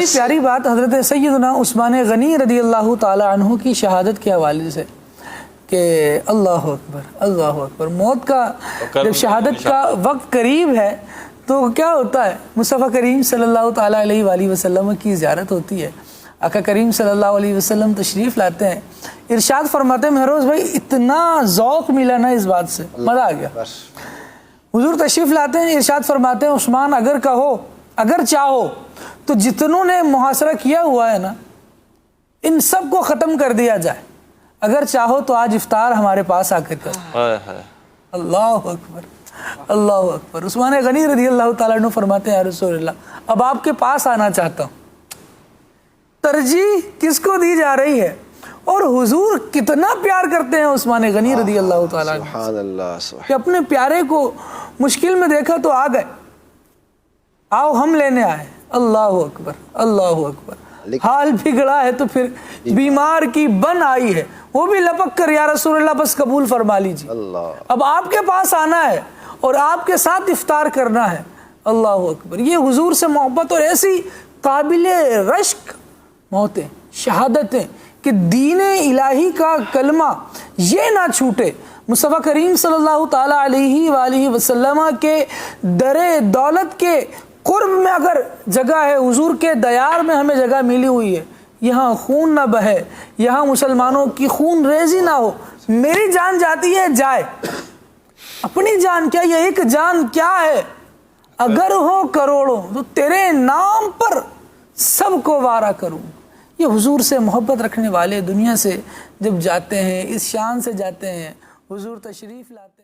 بڑی پیاری بات حضرت سیدنا عثمان غنی رضی اللہ تعالی عنہ کی شہادت کے حوالے سے کہ اللہ اکبر اللہ اکبر، موت کا جب شہادت کا وقت قریب ہے تو کیا ہوتا ہے؟ مصطفیٰ کریم صلی اللہ تعالیٰ علیہ وآلہ وسلم کی زیارت ہوتی ہے، آقا کریم صلی اللہ علیہ وسلم تشریف لاتے ہیں، ارشاد فرماتے ہیں مہروز بھائی اتنا ذوق ملا نا اس بات سے، مزہ آ گیا۔ حضور تشریف لاتے ہیں، ارشاد فرماتے ہیں عثمان اگر کہو، اگر چاہو تو جتنوں نے محاصرہ کیا ہوا ہے نا ان سب کو ختم کر دیا جائے، اگر چاہو تو آج افطار ہمارے پاس آ کر کرو۔ اللہ اکبر اللہ اکبر۔ عثمان غنی رضی اللہ تعالیٰ عنہ فرماتے ہیں یا رسول اللہ اب آپ کے پاس آنا چاہتا ہوں۔ ترجیح کس کو دی جا رہی ہے؟ اور حضور کتنا پیار کرتے ہیں عثمان غنی رضی اللہ تعالیٰ عنہ، سبحان اللہ کہ اپنے پیارے کو مشکل میں دیکھا تو آ گئے، آؤ ہم لینے آئے۔ اللہ اکبر اللہ اکبر۔ حال بگڑا ہے تو پھر بیمار کی بن آئی ہے، وہ بھی لپک کر یا رسول اللہ بس قبول فرما لیجیے، اب آپ کے پاس آنا ہے اور آپ کے ساتھ افطار کرنا ہے۔ اللہ اکبر۔ یہ حضور سے محبت اور ایسی قابل رشک موتیں، شہادتیں کہ دین الہی کا کلمہ یہ نہ چھوٹے، مصطفیٰ کریم صلی اللہ تعالیٰ علیہ وآلہ وسلم کے در دولت کے قرب میں اگر جگہ ہے، حضور کے دیار میں ہمیں جگہ ملی ہوئی ہے، یہاں خون نہ بہے، یہاں مسلمانوں کی خون ریزی نہ ہو، میری جان جاتی ہے جائے، اپنی جان کیا، یہ ایک جان کیا ہے، اگر ہو کروڑوں تو تیرے نام پر سب کو وارہ کروں۔ یہ حضور سے محبت رکھنے والے دنیا سے جب جاتے ہیں، اس شان سے جاتے ہیں، حضور تشریف لاتے ہیں۔